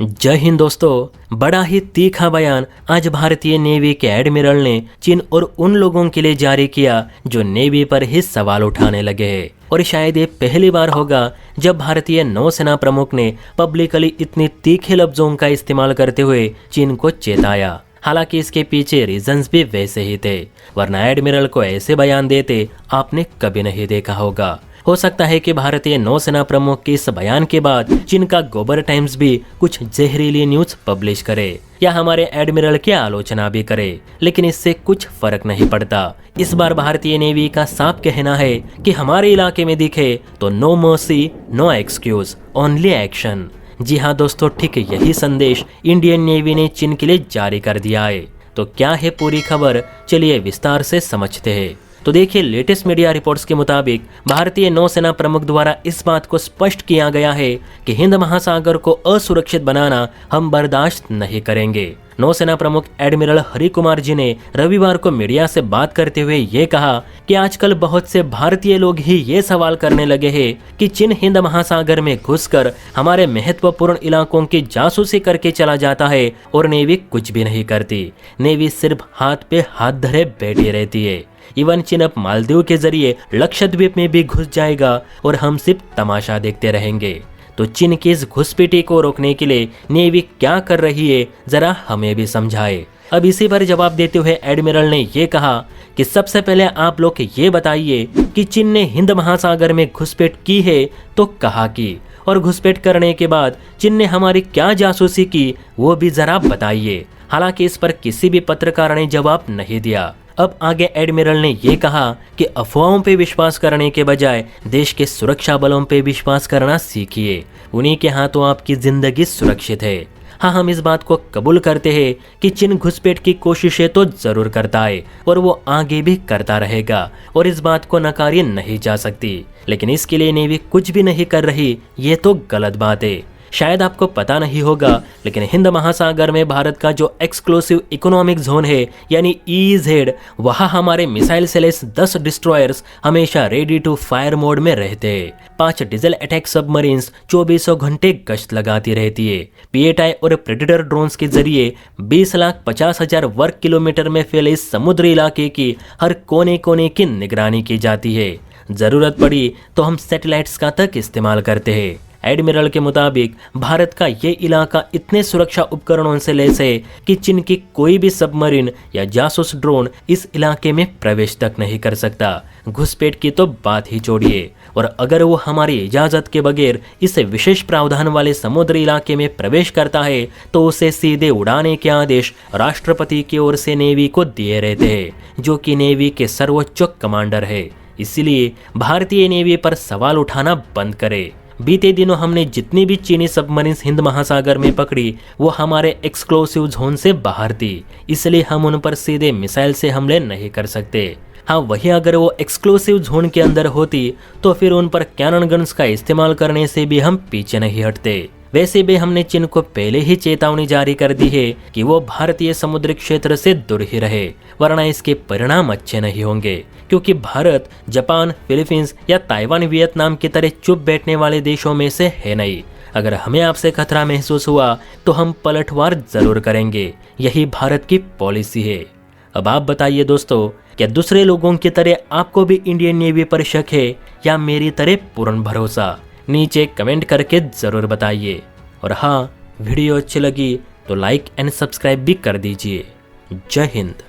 जय हिंद दोस्तों। बड़ा ही तीखा बयान आज भारतीय नेवी के एडमिरल ने चीन और उन लोगों के लिए जारी किया जो नेवी पर ही सवाल उठाने लगे हैं। और शायद ये पहली बार होगा जब भारतीय नौसेना प्रमुख ने पब्लिकली इतनी तीखे लफ्जों का इस्तेमाल करते हुए चीन को चेताया। हालांकि इसके पीछे रीजंस भी वैसे ही थे, वरना एडमिरल को ऐसे बयान देते आपने कभी नहीं देखा होगा। हो सकता है कि भारतीय नौसेना प्रमुख के इस बयान के बाद चीन का गोबर टाइम्स भी कुछ जहरीली न्यूज पब्लिश करे या हमारे एडमिरल की आलोचना भी करे, लेकिन इससे कुछ फर्क नहीं पड़ता। इस बार भारतीय नेवी का साफ कहना है कि हमारे इलाके में दिखे तो no mercy no excuse only action. जी हाँ दोस्तों, ठीक यही संदेश इंडियन नेवी ने चीन के लिए जारी कर दिया है। तो क्या है पूरी खबर, चलिए विस्तार से समझते हैं। तो देखिए, लेटेस्ट मीडिया रिपोर्ट्स के मुताबिक भारतीय नौसेना प्रमुख द्वारा इस बात को स्पष्ट किया गया है कि हिंद महासागर को असुरक्षित बनाना हम बर्दाश्त नहीं करेंगे। नौसेना प्रमुख एडमिरल हरि कुमार जी ने रविवार को मीडिया से बात करते हुए ये कहा कि आजकल बहुत से भारतीय लोग ही ये सवाल करने लगे हैं कि चीन हिंद महासागर में घुसकर हमारे महत्वपूर्ण इलाकों की जासूसी करके चला जाता है और नेवी कुछ भी नहीं करती। नेवी सिर्फ हाथ पे हाथ धरे बैठी रहती है। इवन चीन अब मालदीव के जरिए लक्षद्वीप में भी घुस जाएगा और हम सिर्फ तमाशा देखते रहेंगे। तो चीन की इस घुसपैठी को रोकने के लिए नेवी क्या कर रही है, जरा हमें भी समझाए। अब इसी पर जवाब देते हुए एडमिरल ने ये कहा कि सबसे पहले आप लोग ये बताइए कि चीन ने हिंद महासागर में घुसपैठ की है तो कहाँ की, और घुसपैठ करने के बाद चीन ने हमारी क्या जासूसी की वो भी जरा बताइए। हालांकि इस पर किसी भी पत्रकार ने जवाब नहीं दिया। अब आगे एडमिरल ने ये कहा कि अफवाहों पे विश्वास करने के बजाय देश के सुरक्षा बलों पे विश्वास करना सीखिए। उन्हीं के हाथों आपकी जिंदगी सुरक्षित है। हाँ, हम इस बात को कबूल करते हैं कि चीन घुसपैठ की कोशिशें तो जरूर करता है और वो आगे भी करता रहेगा, और इस बात को नकारी नहीं जा सकती। लेकिन इसके लिए नेवी कुछ भी नहीं कर रही, ये तो गलत बात है। शायद आपको पता नहीं होगा, लेकिन हिंद महासागर में भारत का जो एक्सक्लूसिव इकोनॉमिक जोन है यानी EEZ, वहाँ हमारे मिसाइल से लैस 10 डिस्ट्रॉयर्स हमेशा रेडी टू फायर मोड में रहते हैं। 5 डीजल अटैक सबमरीन्स 2400 घंटे गश्त लगाती रहती है। PATI और प्रेडेटर ड्रोन्स के जरिए 20,50,000 वर्ग किलोमीटर में फैले इस समुद्री इलाके की हर कोने कोने की निगरानी की जाती है। जरूरत पड़ी तो हम सैटेलाइट्स का तक इस्तेमाल करते हैं। एडमिरल के मुताबिक भारत का ये इलाका इतने सुरक्षा उपकरणों से लैस है कि चीन की कोई भी सबमरीन या जासूस ड्रोन इस इलाके में प्रवेश तक नहीं कर सकता। घुसपैठ की तो बात ही छोड़िए, और अगर वो हमारी इजाजत के बगैर इस विशेष प्रावधान वाले समुद्री इलाके में प्रवेश करता है तो उसे सीधे उड़ाने के आदेश राष्ट्रपति की ओर से नेवी को दिए रहते हैं, जो कि नेवी के सर्वोच्च कमांडर है। इसलिए भारतीय नेवी पर सवाल उठाना बंद करे। बीते दिनों हमने जितनी भी चीनी सबमरीन्स हिंद महासागर में पकड़ी वो हमारे एक्सक्लूसिव जोन से बाहर थी, इसलिए हम उन पर सीधे मिसाइल से हमले नहीं कर सकते। हाँ, वही अगर वो एक्सक्लूसिव जोन के अंदर होती तो फिर उन पर कैनन गन्स का इस्तेमाल करने से भी हम पीछे नहीं हटते। वैसे भी हमने चीन को पहले ही चेतावनी जारी कर दी है कि वो भारतीय समुद्री क्षेत्र से दूर ही रहे, वरना इसके परिणाम अच्छे नहीं होंगे। क्योंकि भारत जापान, फिलीपींस या ताइवान, वियतनाम की तरह चुप बैठने वाले देशों में से है नहीं। अगर हमें आपसे खतरा महसूस हुआ तो हम पलटवार जरूर करेंगे। यही भारत की पॉलिसी है। अब आप बताइए दोस्तों, क्या दूसरे लोगों की तरह आपको भी इंडियन नेवी पर शक है या मेरी तरह पूर्ण भरोसा? नीचे कमेंट करके जरूर बताइए। और हाँ, वीडियो अच्छी लगी तो लाइक एंड सब्सक्राइब भी कर दीजिए। जय हिंद।